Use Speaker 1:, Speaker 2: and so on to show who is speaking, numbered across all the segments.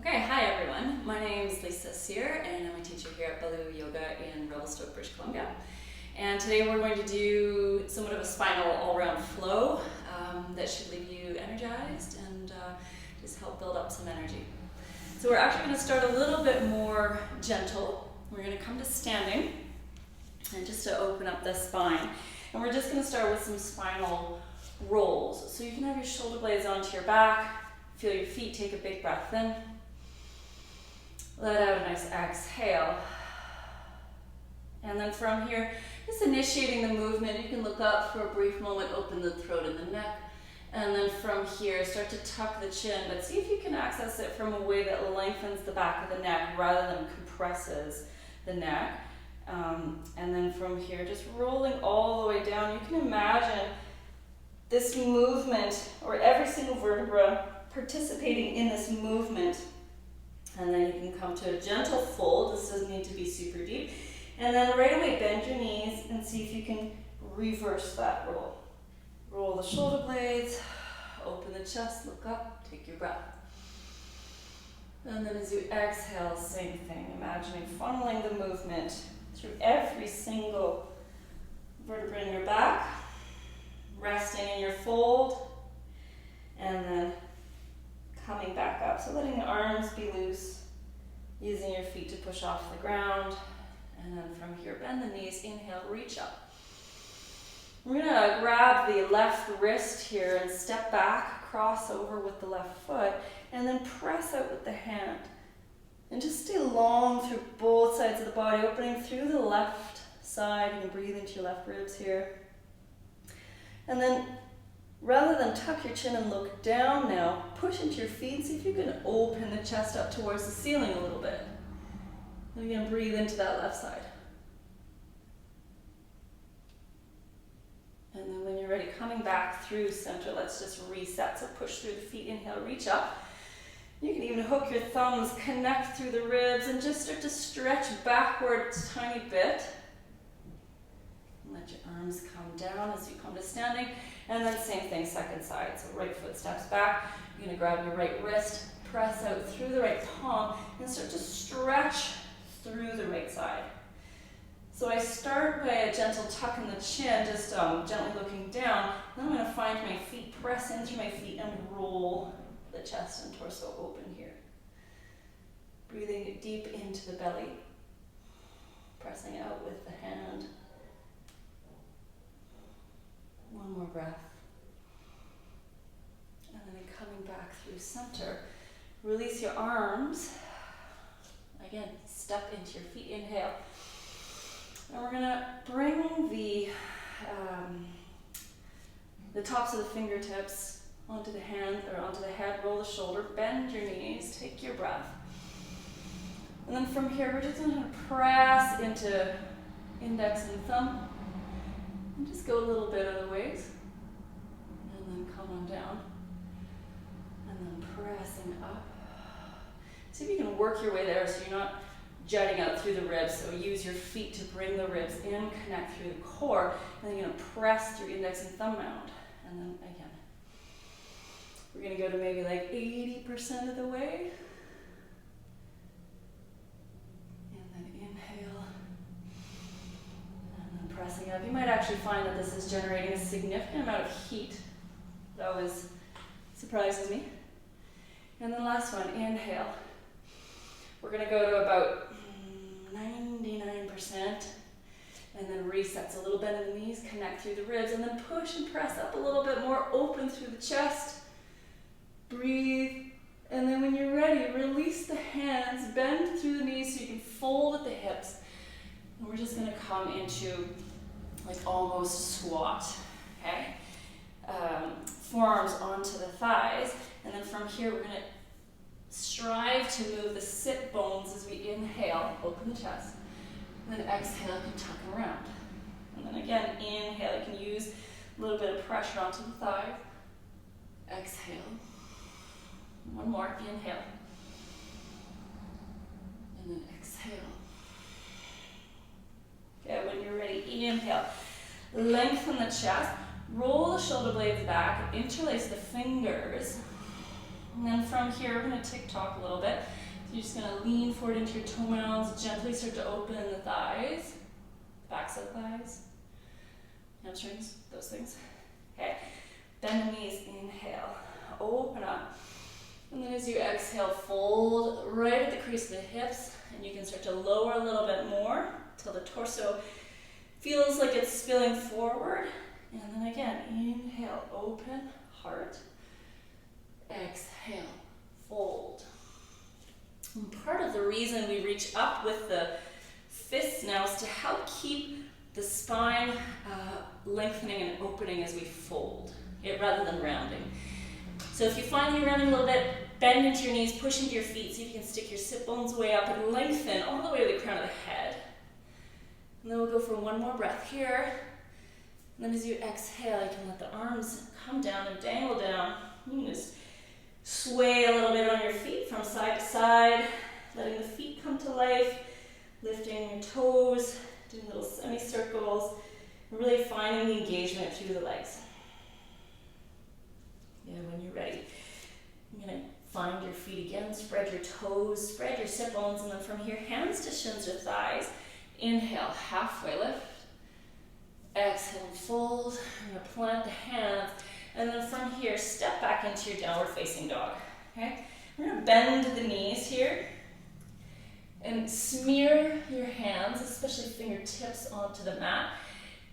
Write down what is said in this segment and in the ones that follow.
Speaker 1: Okay, hi everyone. My name is Lisa Sear and I'm a teacher here at Balu Yoga in Revelstoke, British Columbia. And today we're going to do somewhat of a spinal all-round flow that should leave you energized and just help build up some energy. So we're actually going to start a little bit more gentle. We're going to come to standing and just to open up the spine. And we're just going to start with some spinal rolls. So you can have your shoulder blades onto your back, feel your feet, take a big breath in. Let out a nice exhale. And then from here, just initiating the movement, you can look up for a brief moment, open the throat and the neck. And then from here, start to tuck the chin, but see if you can access it from a way that lengthens the back of the neck rather than compresses the neck. And then from here, just rolling all the way down. You can imagine this movement, or every single vertebra participating in this movement. And then you can come to a gentle fold. This doesn't need to be super deep. And then right away, bend your knees and see if you can reverse that roll. Roll the shoulder blades, open the chest, look up, take your breath. And then as you exhale, same thing. Imagining funneling the movement through every single vertebra in your back, resting in your fold, and then coming back up. So letting the arms be loose, using your feet to push off the ground. And then from here, bend the knees, inhale, reach up. We're gonna grab the left wrist here and step back, cross over with the left foot, and then press out with the hand. And just stay long through both sides of the body, opening through the left side. You can breathe into your left ribs here. And then rather than tuck your chin and look down now, push into your feet and see if you can open the chest up towards the ceiling a little bit. And again, breathe into that left side. And then when you're ready, coming back through center, let's just reset. So push through the feet, inhale, reach up. You can even hook your thumbs, connect through the ribs, and just start to stretch backward a tiny bit. Let your arms come down as you come to standing. And then same thing, second side. So right foot steps back. You're going to grab your right wrist, press out through the right palm, and start to stretch through the right side. So I start by a gentle tuck in the chin, just gently looking down. Then I'm going to find my feet, press in through my feet, and roll the chest and torso open here. Breathing deep into the belly, pressing out with the hand. One more breath. And then coming back through center. Release your arms. Again, step into your feet, inhale. And we're gonna bring the tops of the fingertips onto the hand or onto the head, roll the shoulder, bend your knees, take your breath. And then from here, we're just gonna press into index and thumb. And just go a little bit other ways. And then come on down. And then pressing up. See if you can work your way there so you're not jutting out through the ribs. So use your feet to bring the ribs in, connect through the core, and then you're going to press through index and thumb mound. And then again, we're going to go to maybe like 80% of the way. And then inhale. And then pressing up. You might actually find that this is generating a significant amount of heat. That always surprises me. And then last one, inhale. We're going to go to about 99%, and then resets a little bend in the knees, connect through the ribs, and then push and press up a little bit more, open through the chest. Breathe, and then when you're ready, release the hands, bend through the knees so you can fold at the hips. And we're just going to come into like almost squat, okay? Forearms onto the thighs, and then from here we're going to strive to move the sit bones as we inhale, open the chest, and then exhale, you can tuck around. And then again, inhale, you can use a little bit of pressure onto the thigh. Exhale. One more, inhale. And then exhale. Okay, when you're ready, inhale. Lengthen the chest, roll the shoulder blades back, interlace the fingers. And then from here, we're going to tick-tock a little bit. So you're just going to lean forward into your toe mounds, gently start to open the thighs, backs of thighs, hamstrings, those things. Okay, bend the knees, inhale, open up. And then as you exhale, fold right at the crease of the hips, and you can start to lower a little bit more till the torso feels like it's spilling forward. And then again, inhale, open, heart. Exhale, fold. And part of the reason we reach up with the fists now is to help keep the spine lengthening and opening as we fold, rather than rounding. So if you find you're rounding a little bit, bend into your knees, push into your feet, see if you can stick your sit bones way up and lengthen all the way to the crown of the head. And then we'll go for one more breath here. And then as you exhale, you can let the arms come down and dangle down. You can just sway a little bit on your feet from side to side, letting the feet come to life, lifting your toes, doing little semicircles, and really finding the engagement through the legs. And when you're ready, you're going to find your feet again, spread your toes, spread your sit bones, and then from here, hands to shins or thighs. Inhale, halfway lift. Exhale, fold. You're going to plant the hands. And then from here, step back into your downward facing dog. Okay? We're going to bend the knees here and smear your hands, especially fingertips, onto the mat.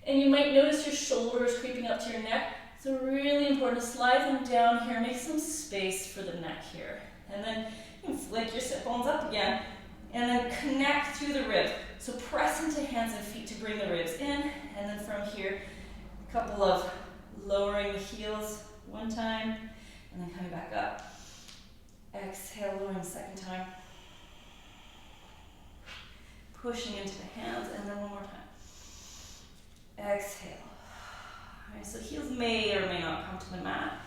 Speaker 1: And you might notice your shoulders creeping up to your neck. So really important to slide them down here, make some space for the neck here. And then you can flick your sit bones up again. And then connect through the ribs. So press into hands and feet to bring the ribs in. And then from here, a couple of lowering the heels one time, and then coming back up. Exhale, lowering the second time. Pushing into the hands, and then one more time. Exhale. All right, so heels may or may not come to the mat.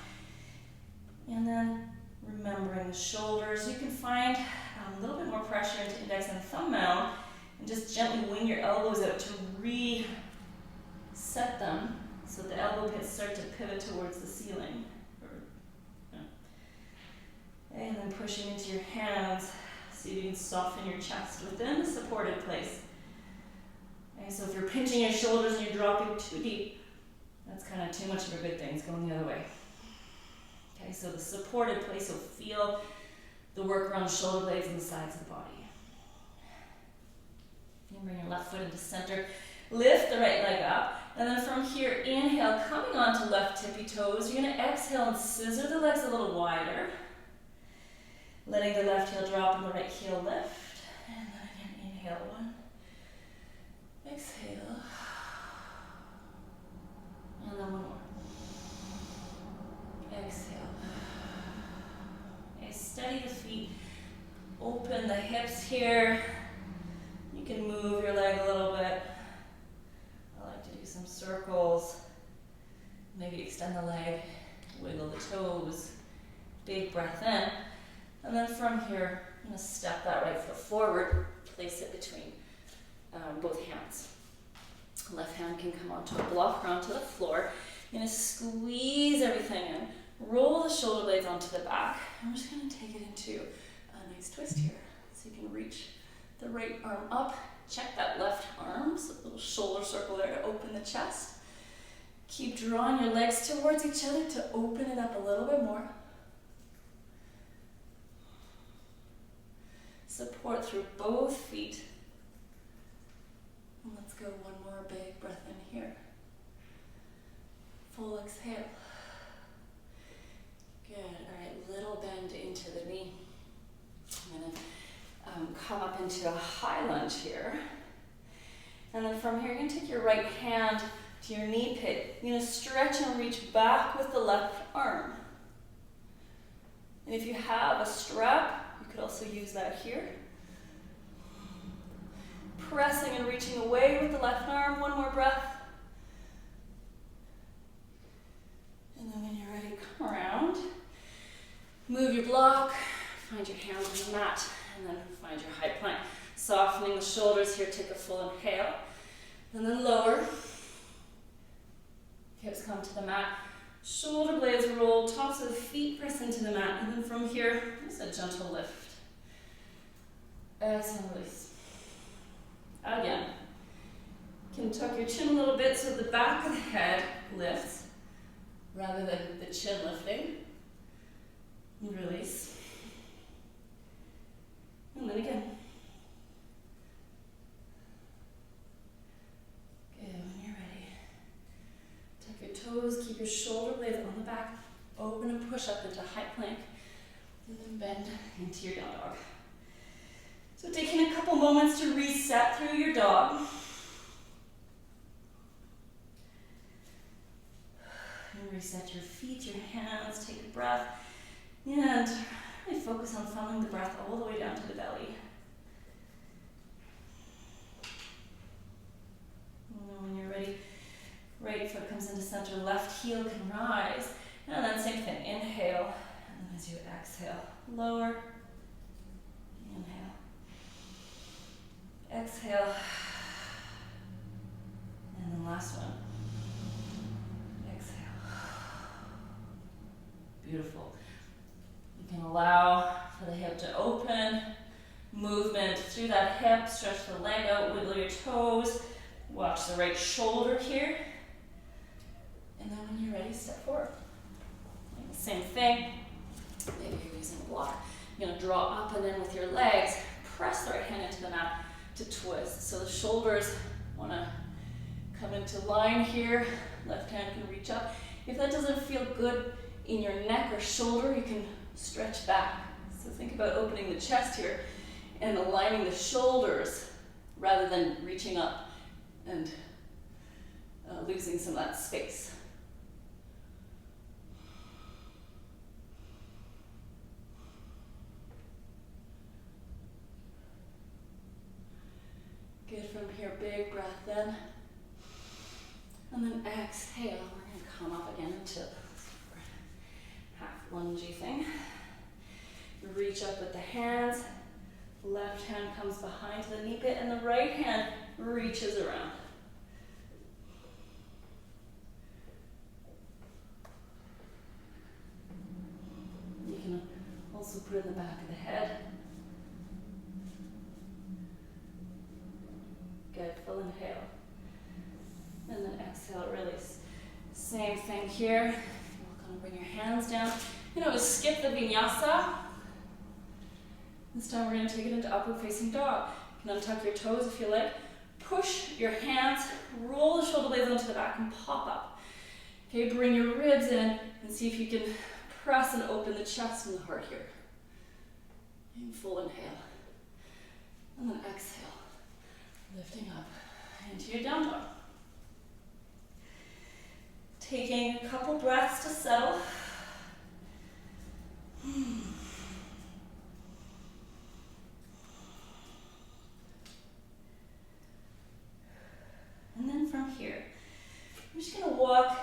Speaker 1: And then remembering the shoulders. You can find a little bit more pressure into index and thumb mound, and just gently wing your elbows out to reset them so the elbow pits start to pivot towards the ceiling. And then pushing into your hands so you can soften your chest within the supported place. Okay, so if you're pinching your shoulders and you're dropping too deep, that's kind of too much of a good thing. It's going the other way. Okay, so the supported place, so feel the work around the shoulder blades and the sides of the body. You bring your left foot into center. Lift the right leg up. And then from here, inhale, coming onto left tippy toes. You're going to exhale and scissor the legs a little wider. Letting the left heel drop and the right heel lift. And then again, inhale, one. Exhale. And then one more. Exhale. Okay, steady the feet. Open the hips here. You can move your leg a little bit. I like to do some circles. Maybe extend the leg, wiggle the toes. Big breath in. And then from here, I'm going to step that right foot forward, place it between both hands. Left hand can come onto a block or onto the floor. You're going to squeeze everything in. Roll the shoulder blades onto the back. And we're just going to take it into a nice twist here. So you can reach the right arm up. Check that left arm, so a little shoulder circle there to open the chest. Keep drawing your legs towards each other to open it up a little bit more. Support through both feet. And let's go one more big breath in here. Full exhale. Good. All right, little bend into the knee. I'm going to come up into a high lunge here. And then from here, you're going to take your right hand to your knee pit. You're going to stretch and reach back with the left arm. And if you have a strap, you could also use that here. Pressing and reaching away with the left arm. One more breath. And then when you're ready, come around. Move your block. Find your hands on the mat. And then find your high plank. Softening the shoulders here. Take a full inhale. And then lower. Hips come to the mat. Shoulder blades roll, tops of the feet press into the mat, and then from here, just a gentle lift. Exhale, release. Again. You can tuck your chin a little bit so the back of the head lifts rather than the chin lifting. And release. And then again. Good, when you're ready. Tuck your toes, keep your shoulder blades on the back, open and push up into high plank, and then bend into your down dog. So taking a couple moments to reset through your dog. And reset your feet, your hands, take a breath, and really focus on following the breath all the way down to the belly. And then when you're ready, right foot comes into center, left heel can rise, and then same thing, inhale, and then as you exhale, lower, inhale. Exhale, and then last one. Exhale. Beautiful. You can allow for the hip to open, movement through that hip, stretch the leg out, wiggle your toes, watch the right shoulder here, and then when you're ready, step forward. And the same thing, maybe you're using a block. You're going to draw up and then with your legs, press the right hand into the mat to twist. So the shoulders want to come into line here. Left hand can reach up. If that doesn't feel good in your neck or shoulder, you can stretch back. So think about opening the chest here and aligning the shoulders rather than reaching up and losing some of that space. Good, from here, big breath in. And then exhale, we're going to come up again into half lungey thing. Reach up with the hands. Left hand comes behind the knee pit and the right hand reaches around. You can also put it in the back of the head. Good, full inhale. And then exhale, release. Same thing here. You're going to bring your hands down. You know, skip the vinyasa. This time we're going to take it into upward facing dog. You can untuck your toes if you like. Push your hands, roll the shoulder blades onto the back and pop up. Okay, bring your ribs in and see if you can press and open the chest and the heart here. And full inhale. And then exhale. Lifting up into your down dog. Taking a couple breaths to settle. And then from here, I'm just going to walk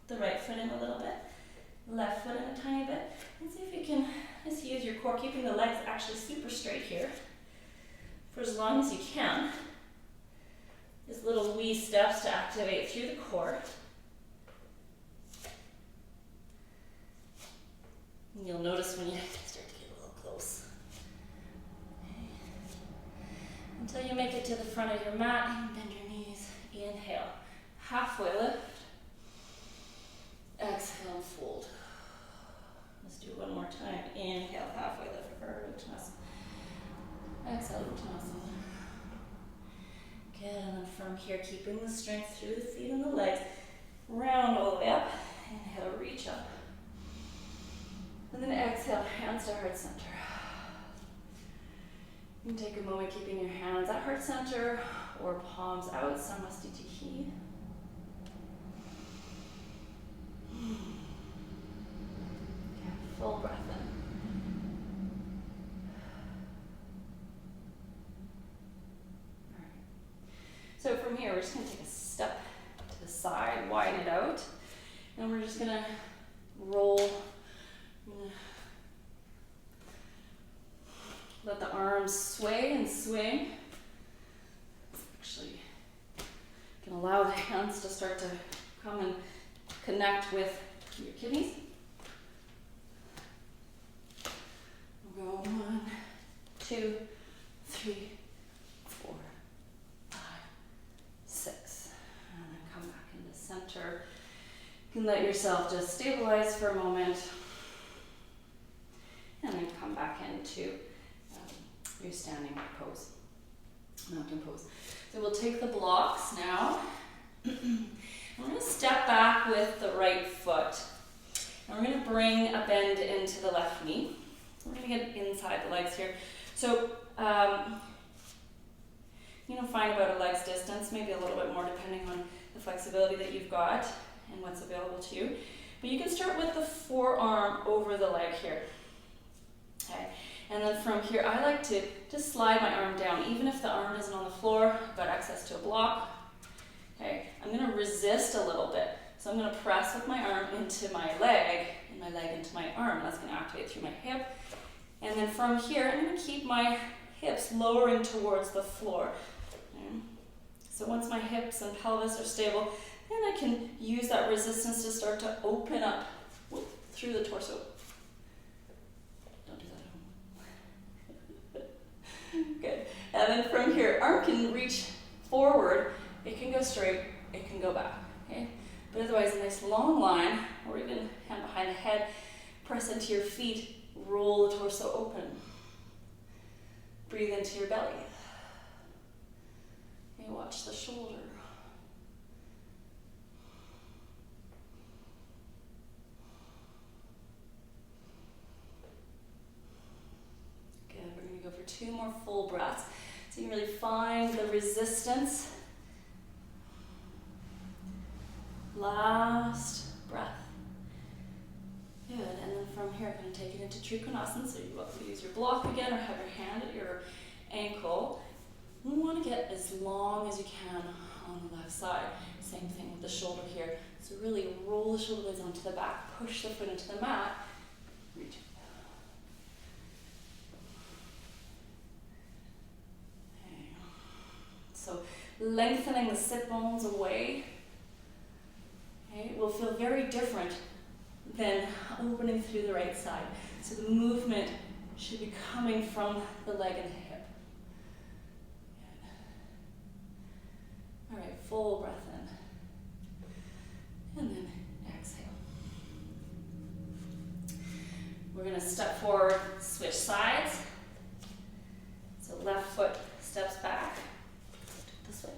Speaker 1: the right foot in a little bit, left foot in a tiny bit, and see if you can just use your core, keeping the legs actually super straight here for as long as you can. Just little wee steps to activate through the core. And you'll notice when you start to get a little close. Okay. Until you make it to the front of your mat, and bend your knees. Inhale, halfway lift. Exhale and fold. Let's do it one more time. Inhale, halfway lift for Uttanasana. Exhale, Uttanasana. Good, and then from here, keeping the strength through the feet and the legs, round all the way up. Inhale, reach up. And then exhale, hands to heart center. You can take a moment keeping your hands at heart center or palms out, Samastitihi. Full breath in. All right. So from here, we're just going to take a step to the side, widen it out, and we're just going to roll. Let the arms sway and swing. Actually, you can allow the hands to start to come and connect with through your kidneys. We'll go 1, 2, 3, 4, 5, 6. And then come back into center. You can let yourself just stabilize for a moment. And then come back into your standing pose, mountain pose. So we'll take the blocks now. We're going to step back with the right foot. And we're going to bring a bend into the left knee. We're going to get inside the legs here. So, find about a leg's distance, maybe a little bit more depending on the flexibility that you've got and what's available to you. But you can start with the forearm over the leg here. Okay. And then from here, I like to just slide my arm down. Even if the arm isn't on the floor, I've got access to a block. Okay, I'm going to resist a little bit. So I'm going to press with my arm into my leg, and my leg into my arm. That's going to activate through my hip. And then from here, I'm going to keep my hips lowering towards the floor. Okay. So once my hips and pelvis are stable, then I can use that resistance to start to open up through the torso. Good. And then from here, arm can reach forward, it can go straight, it can go back. Okay? But otherwise, a nice long line, or even hand behind the head, press into your feet, roll the torso open. Breathe into your belly. Okay, watch the shoulder. Go for 2 more full breaths. So you can really find the resistance. Last breath. Good. And then from here, I'm going to take it into Trikonasana. So you want to use your block again or have your hand at your ankle. We want to get as long as you can on the left side. Same thing with the shoulder here. So really roll the shoulder blades onto the back, push the foot into the mat, reach it. So lengthening the sit bones away, okay, will feel very different than opening through the right side. So the movement should be coming from the leg and the hip. Good. All right, full breath in. And then exhale. We're going to step forward, switch sides. So left foot steps back. This way.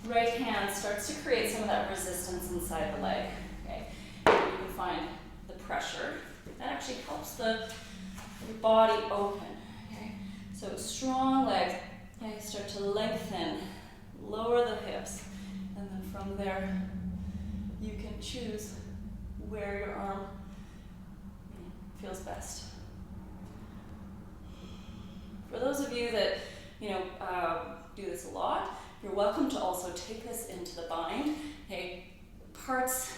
Speaker 1: Right hand starts to create some of that resistance inside the leg. Okay, you can find the pressure. That actually helps the body open. Okay, so strong legs. Okay, start to lengthen, lower the hips, and then from there, you can choose where your arm feels best. For those of you that do this a lot, you're welcome to also take this into the bind. Okay, parts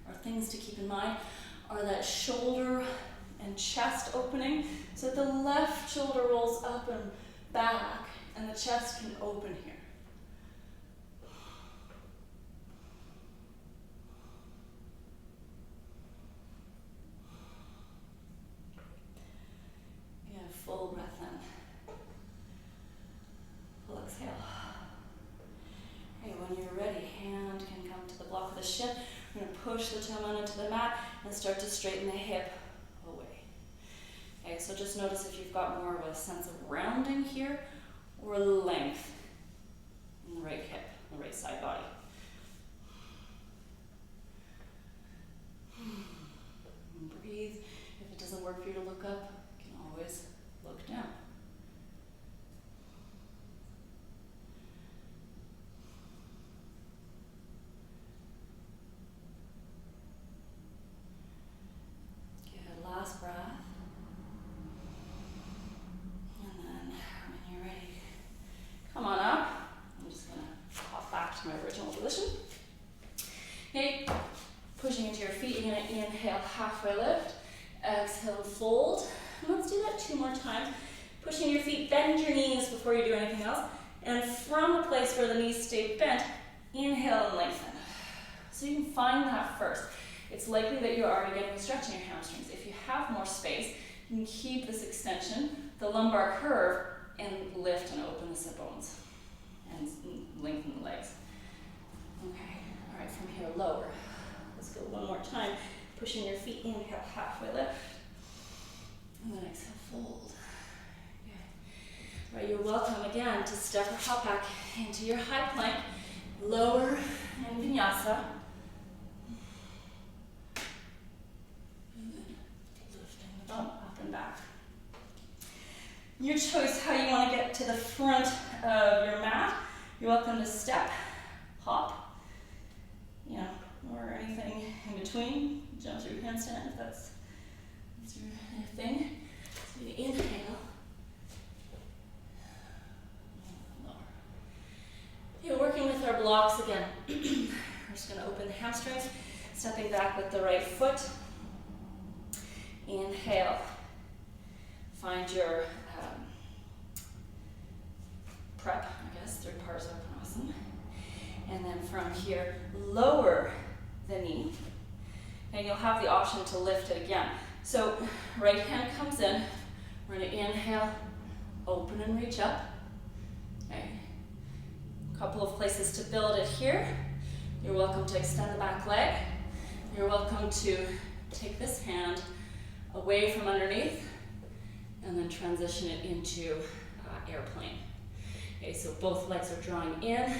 Speaker 1: or things to keep in mind are that shoulder and chest opening. So the left shoulder rolls up and back, and the chest can open here. Yeah, full breath in. Full exhale. Okay, when you're ready, hand can come to the block of the shin. We're going to push the tailbone into the mat and start to straighten the hip away. Okay, so just notice if you've got more of a sense of rounding here or length in the right hip, the right side body. And breathe. If it doesn't work for you to look up, you can always look down. Last breath. And then when you're ready, come on up. I'm just going to hop back to my original position. Okay, pushing into your feet, you're going to inhale, halfway lift. Exhale, fold. And let's do that 2 more times. Pushing your feet, bend your knees before you do anything else. And from a place where the knees stay bent, inhale and lengthen. So So you can find that first. It's likely that you're already getting a stretch in your hamstrings. If you have more space, you can keep this extension, the lumbar curve, and lift and open the sit bones and lengthen the legs. Okay, all right, from here, lower. Let's go one more time. Pushing your feet in, halfway lift. And then exhale, fold. Good. All right, you're welcome again to step or hop back into your high plank, lower and vinyasa. And then lifting the bum up and back. Your choice how you want to get to the front of your mat. You're welcome to step, hop, you know, or anything in between. Jump through handstand if that's your thing. So you inhale. Lower. Okay, working with our blocks again. We're just going to open the hamstrings, stepping back with the right foot. Inhale. Find your prep, I guess, third Parsvarnasana. And then from here, lower the knee. And you'll have the option to lift it again. So right hand comes in. We're going to inhale, open and reach up. Okay. A couple of places to build it here. You're welcome to extend the back leg. You're welcome to take this hand away from underneath and then transition it into airplane. Okay, so both legs are drawing in,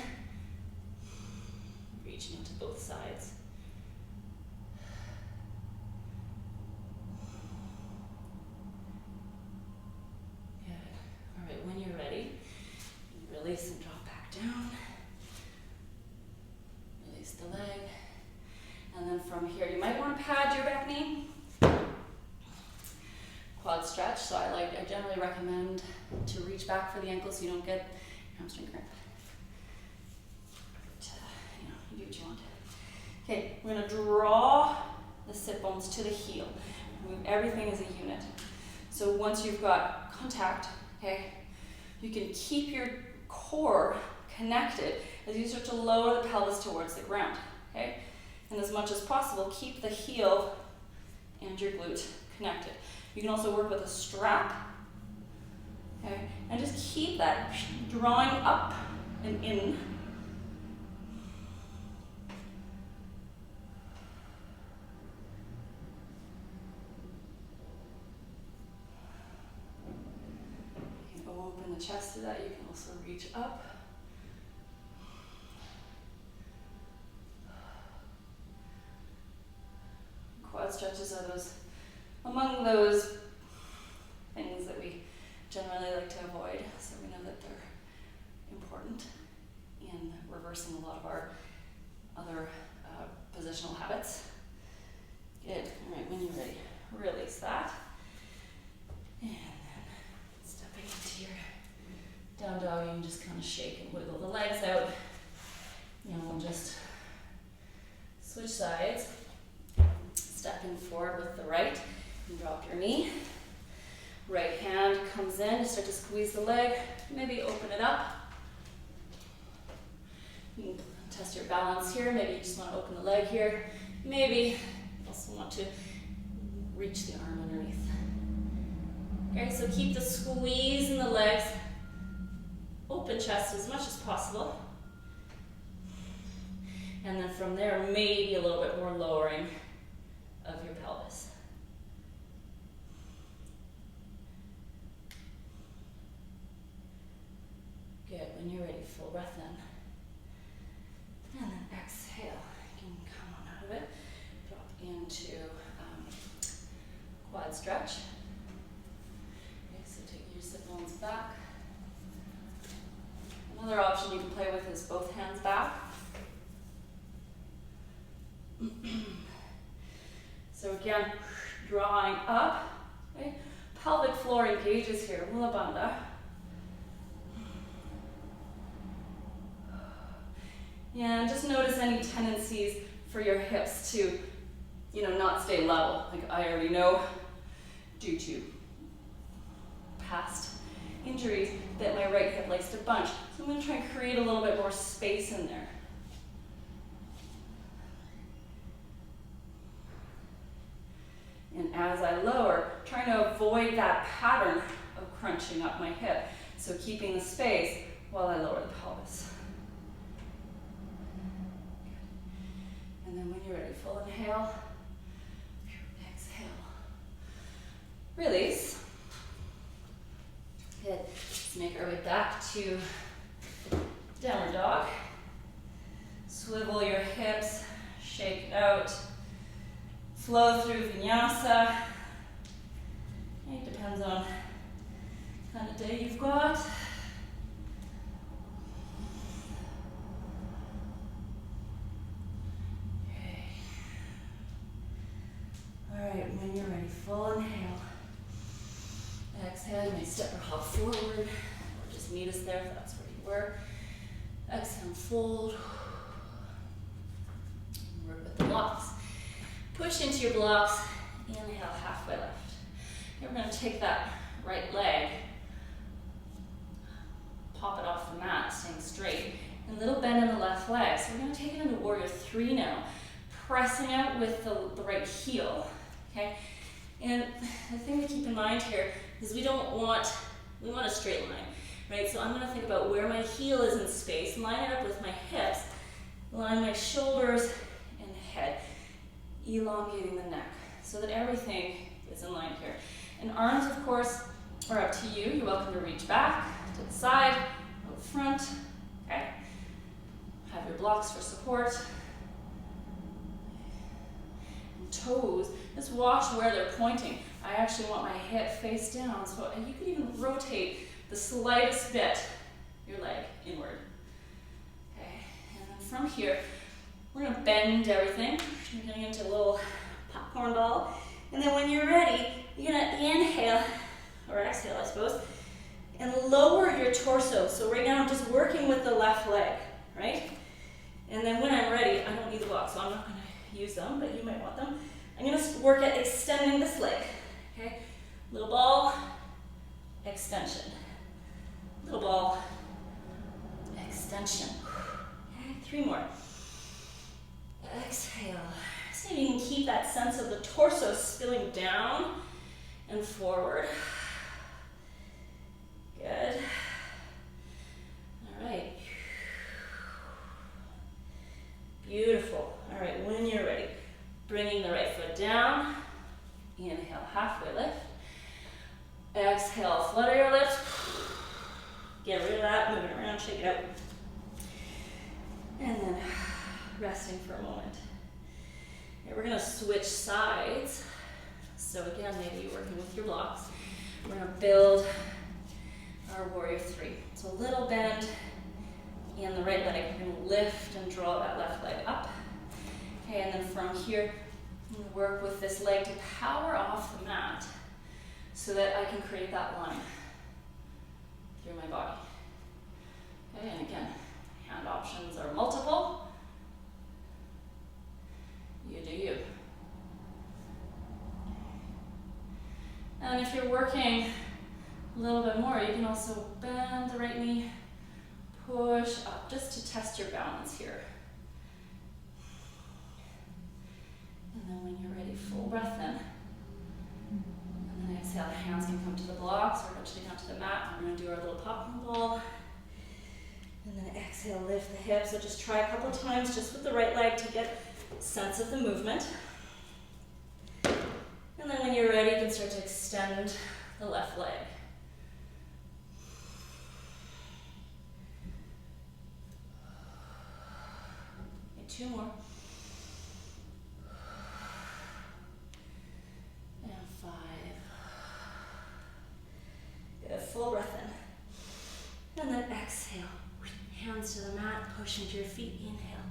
Speaker 1: reaching into both sides. Good. All right, when you're ready, release and drop back down. Release the leg. And then from here, you might want to pad your back knee. Quad stretch, so I generally recommend to reach back for the ankle so you don't get hamstring cramp. But, you do what you want. Okay, we're going to draw the sit bones to the heel. Move everything as a unit. So once you've got contact, okay, you can keep your core connected as you start to lower the pelvis towards the ground. Okay, and as much as possible, keep the heel and your glute connected. You can also work with a strap, okay, and just keep that drawing up and in. You can open the chest to that. You can also reach up. Quad stretches are among those things that we generally like to avoid, so we know that they're important in reversing a lot of our other positional habits. Good. All right, when you're ready, release that. And then stepping into your down dog, you can just kind of shake and wiggle the legs out. And we'll just switch sides. Stepping forward with the right. And drop your knee. Right hand comes in, start to squeeze the leg, maybe open it up. You can test your balance here, maybe you just want to open the leg here. Maybe you also want to reach the arm underneath. Okay, so keep the squeeze in the legs, open chest as much as possible. And then from there, maybe a little bit more lowering of your pelvis. Good, when you're ready, full breath in. And then exhale, you can come on out of it. Drop into quad stretch. Okay, so take your sit bones back. Another option you can play with is both hands back. So again, drawing up, okay? Pelvic floor engages here, Mula Bandha. Yeah, and just notice any tendencies for your hips to, not stay level. Like I already know, due to past injuries, that my right hip likes to bunch. So I'm going to try and create a little bit more space in there. avoid that pattern of crunching up my hip. So keeping the space while I lower the pelvis. And then when you're ready, full inhale, exhale, release. Good. Let's make our way back to downward dog. Swivel your hips, shake out, flow through vinyasa. It depends on the kind of day you've got. Okay. All right, when you're ready, full inhale. Exhale, you may step or hop forward, or just meet us there if that's where you were. Exhale, fold. Work with the blocks. Push into your blocks. Inhale, halfway left. Okay, we're going to take that right leg, pop it off the mat, staying straight. And a little bend in the left leg. So we're going to take it into warrior three now. Pressing out with the right heel. Okay? And the thing to keep in mind here is we want a straight line, right? So I'm going to think about where my heel is in space, line it up with my hips, line my shoulders and head, elongating the neck so that everything is in line here. And arms, of course, are up to you. You're welcome to reach back, to the side, out front, okay? Have your blocks for support. And toes, just watch where they're pointing. I actually want my hip face down, so you could even rotate the slightest bit your leg inward. Okay, and then from here, we're going to bend everything. You're getting into a little popcorn ball. And then when you're ready, you're going to inhale, or exhale, I suppose, and lower your torso. So right now I'm just working with the left leg, right? And then when I'm ready, I don't need the blocks, so I'm not going to use them, but you might want them. I'm going to work at extending this leg, okay? Little ball, extension. Little ball, extension. Okay, 3 more. Exhale. See if you can keep that sense of the torso spilling down and forward. Good. All right. Beautiful. All right, when you're ready, bringing the right foot down. Inhale, halfway lift. Exhale, flutter your lips. Get rid of that, move it around, shake it out. And then resting for a moment. Okay, we're gonna switch sides. So again, maybe you're working with your blocks. We're gonna build our warrior three. So a little bend in the right leg. We're gonna lift and draw that left leg up. Okay, and then from here, I'm gonna work with this leg to power off the mat so that I can create that line through my body. Okay, and again, hand options are multiple. You do you. And if you're working a little bit more, you can also bend the right knee, push up, just to test your balance here. And then when you're ready, full breath in. And then exhale, the hands can come to the blocks or eventually down to the mat. We're going to do our little popcorn ball. And then exhale, lift the hips. So just try a couple of times just with the right leg to get a sense of the movement. And then when you're ready, you can start to extend the left leg. Okay, 2 more. And 5. Good, full breath in. And then exhale. Hands to the mat, push into your feet. Inhale,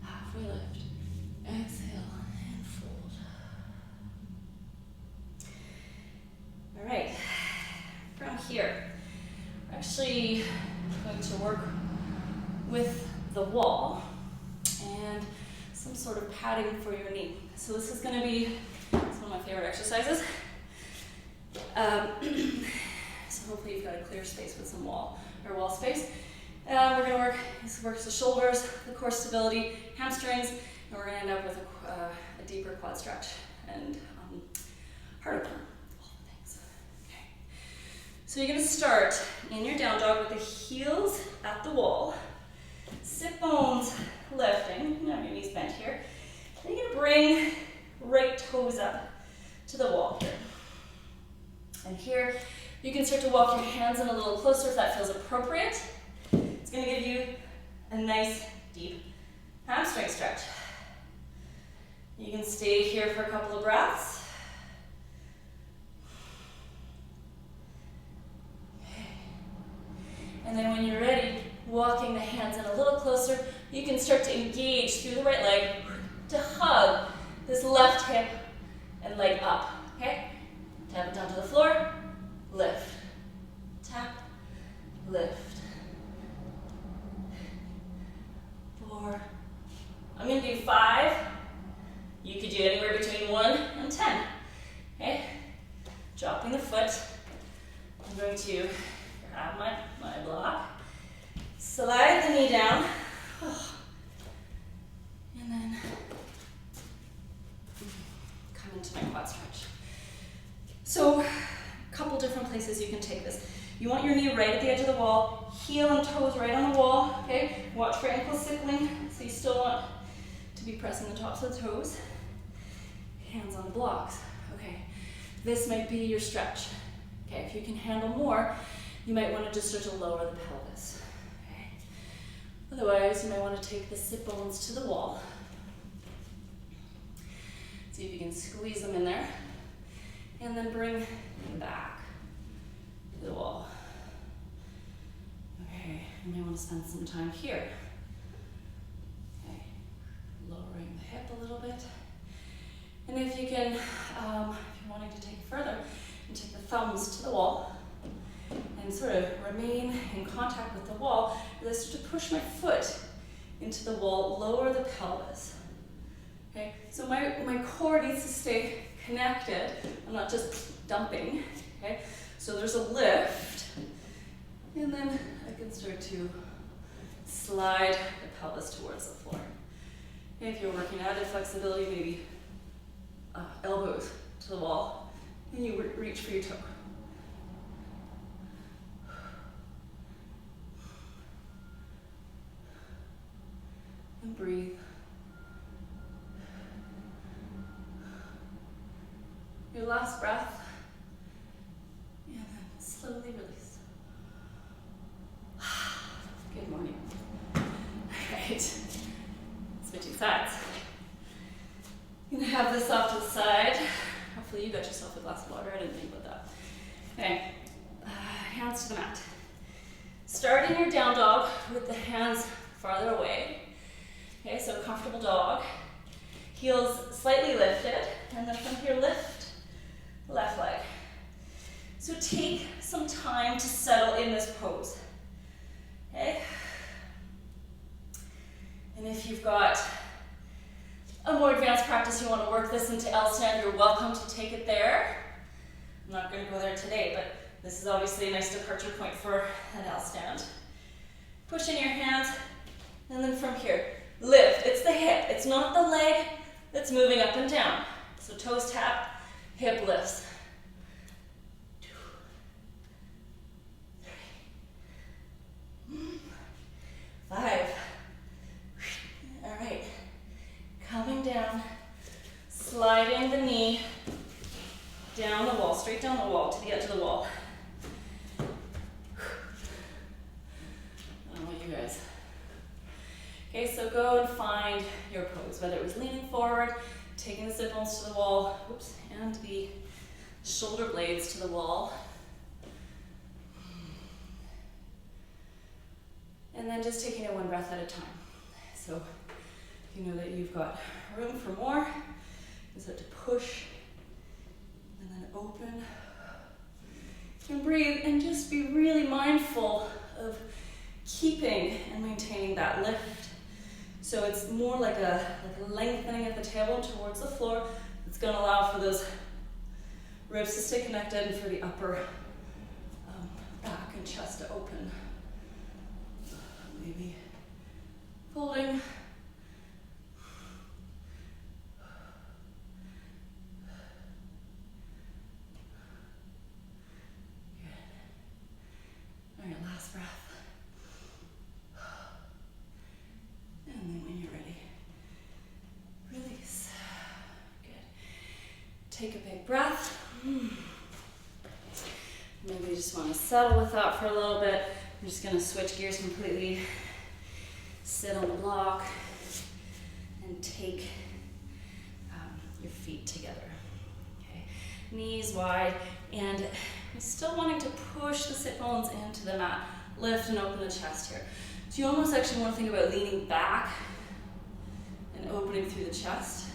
Speaker 1: halfway lift. Exhale, and fold. All right, from here, we're actually going to work with the wall and some sort of padding for your knee. So this is going to be one of my favorite exercises. So hopefully you've got a clear space with some wall space. We're going to work, this works the shoulders, the core stability, hamstrings, and we're going to end up with a deeper quad stretch and harder core, all the things. So you're gonna start in your down dog with the heels at the wall, sit bones lifting, you have your knees bent here. Then you're gonna bring right toes up to the wall here. And here, you can start to walk your hands in a little closer if that feels appropriate. It's gonna give you a nice deep hamstring stretch. You can stay here for a couple of breaths. And then when you're ready, walking the hands in a little closer, you can start to engage through the right leg to hug this left hip and leg up, okay? Tap it down to the floor, lift, tap, lift. 4. I'm gonna do 5. You could do anywhere between 1 and 10, okay? Dropping the foot. I'm going to grab my block, slide the knee down, and then come into my quad stretch. So, a couple different places you can take this. You want your knee right at the edge of the wall, heel and toes right on the wall, okay? Watch for ankle sickling, so you still want to be pressing the tops of the toes. Hands on the blocks, okay? This might be your stretch, okay? If you can handle more, you might want to just start to lower the pelvis, okay? Otherwise, you might want to take the sit bones to the wall. See if you can squeeze them in there. And then bring them back to the wall. Okay, you may want to spend some time here. Okay, lowering the hip a little bit. And if you can, if you're wanting to take it further, you take the thumbs to the wall and sort of remain in contact with the wall as I start to push my foot into the wall, lower the pelvis. Okay, so my core needs to stay connected. I'm not just dumping, okay? So there's a lift, and then I can start to slide the pelvis towards the floor. And if you're working out at flexibility, maybe elbows to the wall, and you reach for your toe. And breathe. Your last breath, and then slowly release. Good morning. All right, switching sides. I'm gonna have this off to the side. Hopefully you got yourself a glass of water. I didn't think about that. Okay, hands to the mat. Starting your down dog with the hands farther away. Okay, so comfortable dog. Heels slightly lifted, and then from here lift. Left leg. So take some time to settle in this pose, okay? And if you've got a more advanced practice, you want to work this into L stand, you're welcome to take it there. I'm not going to go there today, but this is obviously a nice departure point for an L stand. Push in your hands, and then from here, lift. It's the hip, it's not the leg that's moving up and down. So toes tap, hip lifts. 2, 3, 5. All right. Coming down, sliding the knee down the wall, straight down the wall to the edge of the wall. I don't know you guys. Okay, so go and find your pose, whether it was leaning forward, taking the sit bones to the wall, oops, and the shoulder blades to the wall. And then just taking it one breath at a time. So you know that you've got room for more. You start to push and then open. You can breathe and just be really mindful of keeping and maintaining that lift. So it's more like a lengthening of the tailbone towards the floor. It's going to allow for those ribs to stay connected and for the upper back and chest to open. Maybe folding. Good. Take a big breath. Maybe you just want to settle with that for a little bit. I'm just going to switch gears completely. Sit on the block and take your feet together. Okay, knees wide, and I'm still wanting to push the sit bones into the mat. Lift and open the chest here. So you almost actually want to think about leaning back and opening through the chest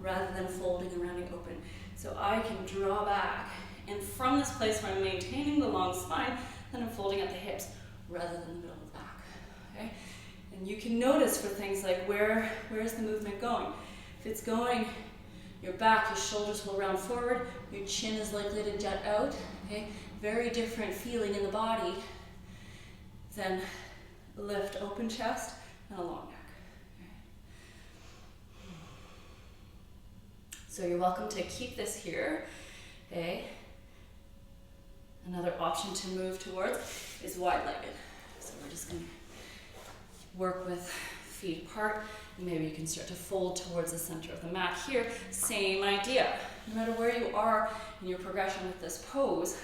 Speaker 1: rather than folding and rounding open. So I can draw back, and from this place where I'm maintaining the long spine, then I'm folding at the hips rather than the middle of the back. Okay? And you can notice for things like where is the movement going? If it's going your back, your shoulders will round forward, your chin is likely to jut out. Okay? Very different feeling in the body than lift, open chest, and a long neck. Okay? So you're welcome to keep this here. Okay? Another option to move towards is wide-legged. So we're just going to work with feet apart. Maybe you can start to fold towards the center of the mat here. Same idea. No matter where you are in your progression with this pose,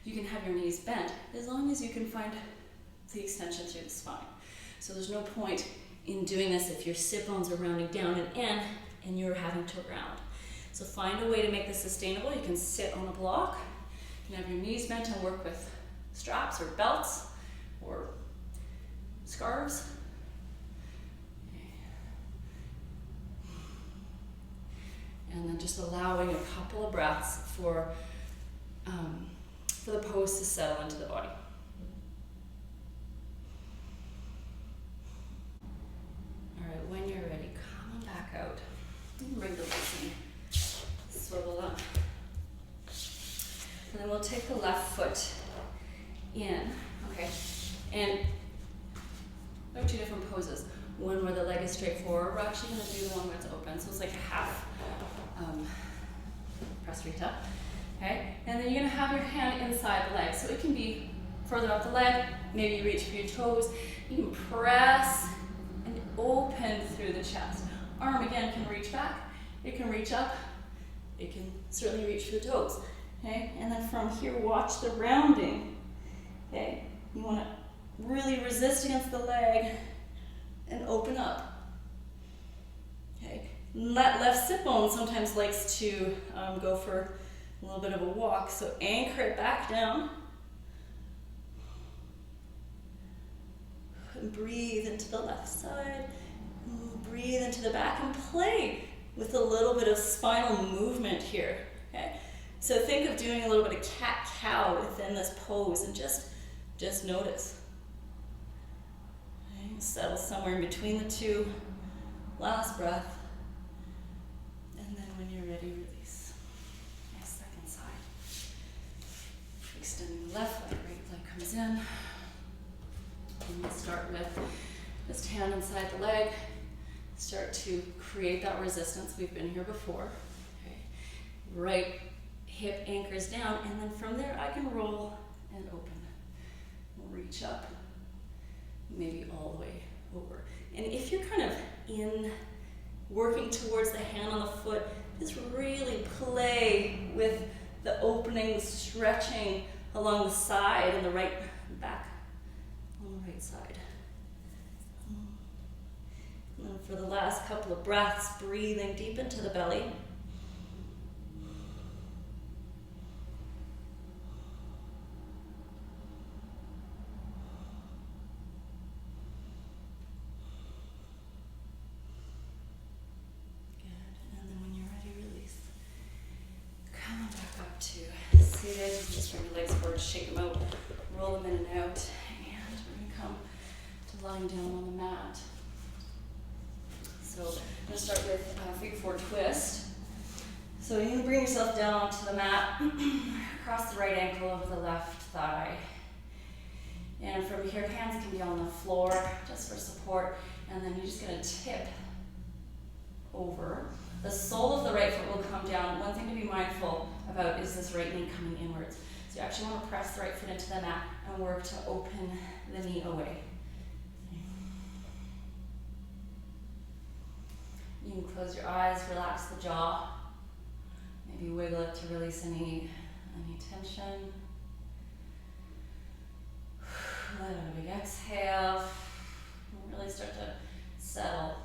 Speaker 1: you can have your knees bent as long as you can find the extension through the spine. So there's no point in doing this if your sit bones are rounding down and in and you're having to round. So find a way to make this sustainable. You can sit on a block. You can have your knees bent and work with straps or belts or scarves. And then just allowing a couple of breaths for the pose to settle into the body. All right, when you're ready, come on back out. You can bring the legs in, swivel up. And then we'll take the left foot in, okay? And there are two different poses. One where the leg is straight forward. We're actually gonna do the one where it's open. So it's like a half prasarita, okay? And then you're gonna have your hand inside the leg. So it can be further up the leg, maybe you reach for your toes. You can press and open through the chest. Arm again can reach back, it can reach up, it can certainly reach for the toes, okay? And then from here, watch the rounding, okay? You wanna really resist against the leg and open up. Okay, that left sit bone sometimes likes to go for a little bit of a walk, so anchor it back down. And breathe into the left side. Breathe into the back and play with a little bit of spinal movement here. Okay, so think of doing a little bit of cat-cow within this pose and just notice. Settle somewhere in between the two. Last breath. And then when you're ready, release. Nice second side. Extending the left leg, right leg comes in. And we'll start with just hand inside the leg. Start to create that resistance. We've been here before. Okay. Right hip anchors down, and then from there I can roll and open. We'll reach up. Maybe all the way over. And if you're kind of in working towards the hand on the foot, just really play with the opening, stretching along the side and the right back on the right side. And then for the last couple of breaths, breathing deep into the belly. Just bring your legs forward, shake them out, roll them in and out, and we're going to come to lying down on the mat. So I'm going to start with figure four twist. So you're going to bring yourself down onto the mat, cross the right ankle over the left thigh. And from here, hands can be on the floor just for support, and then you're just going to tip over. The sole of the right foot will come down. One thing to be mindful about is this right knee coming inwards. So you actually want to press the right foot into the mat and work to open the knee away. You can close your eyes, relax the jaw. Maybe wiggle it to release any tension. Let out a big exhale. And really start to settle.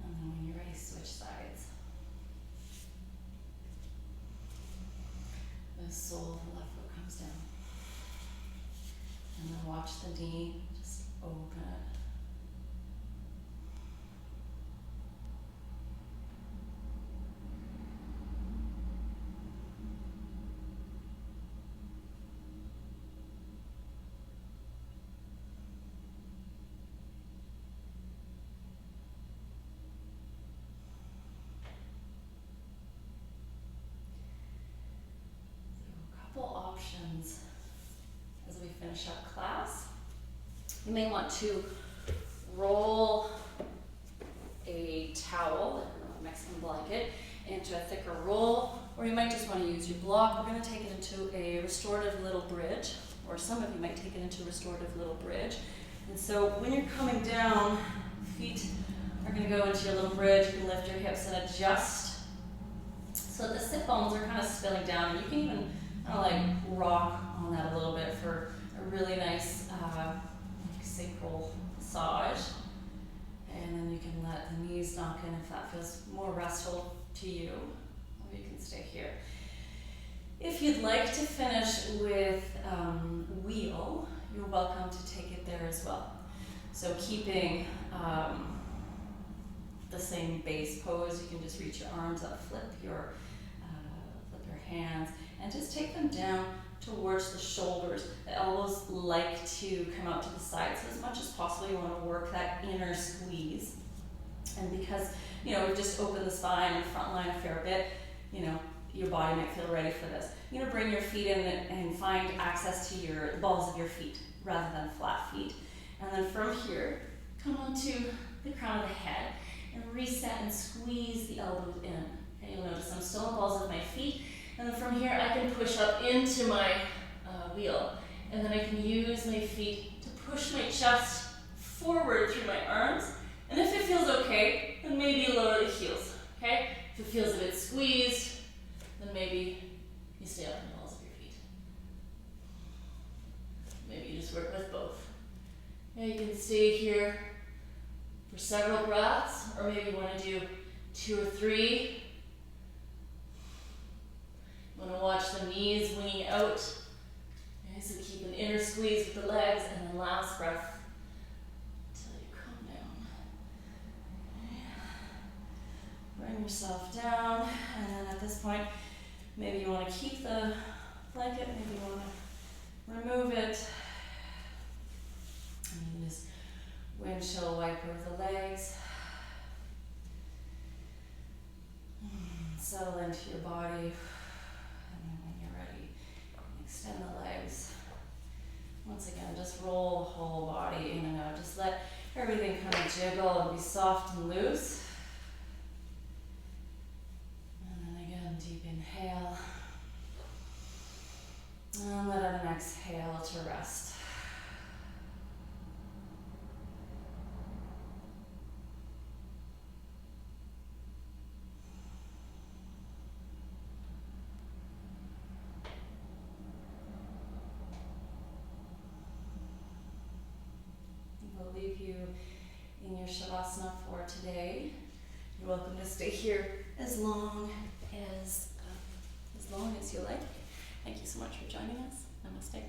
Speaker 1: And then when you're ready, switch sides. The sole of the left foot comes down. And then watch the knee just open it. Options as we finish up class. You may want to roll a towel, a Mexican blanket, into a thicker roll, or you might just want to use your block. We're going to take it into a restorative little bridge, or some of you might take it into a restorative little bridge. And so when you're coming down, feet are going to go into your little bridge. You can lift your hips and adjust so the sit bones are kind of spilling down, and you can even kind of like rock on that a little bit for a really nice sacral massage. And then you can let the knees knock in if that feels more restful to you, or you can stay here. If you'd like to finish with wheel, you're welcome to take it there as well. So keeping the same base pose, you can just reach your arms up, flip your hands, and just take them down towards the shoulders. The elbows like to come out to the side, so as much as possible you want to work that inner squeeze. And because, we've just opened the spine and front line a fair bit, your body might feel ready for this. You're going to bring your feet in and find access to the balls of your feet rather than flat feet. And then from here, come onto the crown of the head and reset and squeeze the elbows in. And you'll notice I'm still on the balls of my feet. And then from here, I can push up into my wheel. And then I can use my feet to push my chest forward through my arms. And if it feels okay, then maybe lower the heels, okay? If it feels a bit squeezed, then maybe you stay up on the balls of your feet. Maybe you just work with both. Now you can stay here for several breaths, or maybe you want to do 2 or 3. You want to watch the knees winging out. Okay, so keep an inner squeeze with the legs, and then last breath until you come down. Okay. Bring yourself down, and then at this point, maybe you want to keep the blanket, maybe you want to remove it. And you can just windshield wiper the legs. Settle into your body. Extend the legs. Once again, just roll the whole body in and out. Just let everything kind of jiggle and be soft and loose. And then again, deep inhale. And let out an exhale to rest. Leave you in your shavasana for today. You're welcome to stay here as long as you like. Thank you so much for joining us. Namaste.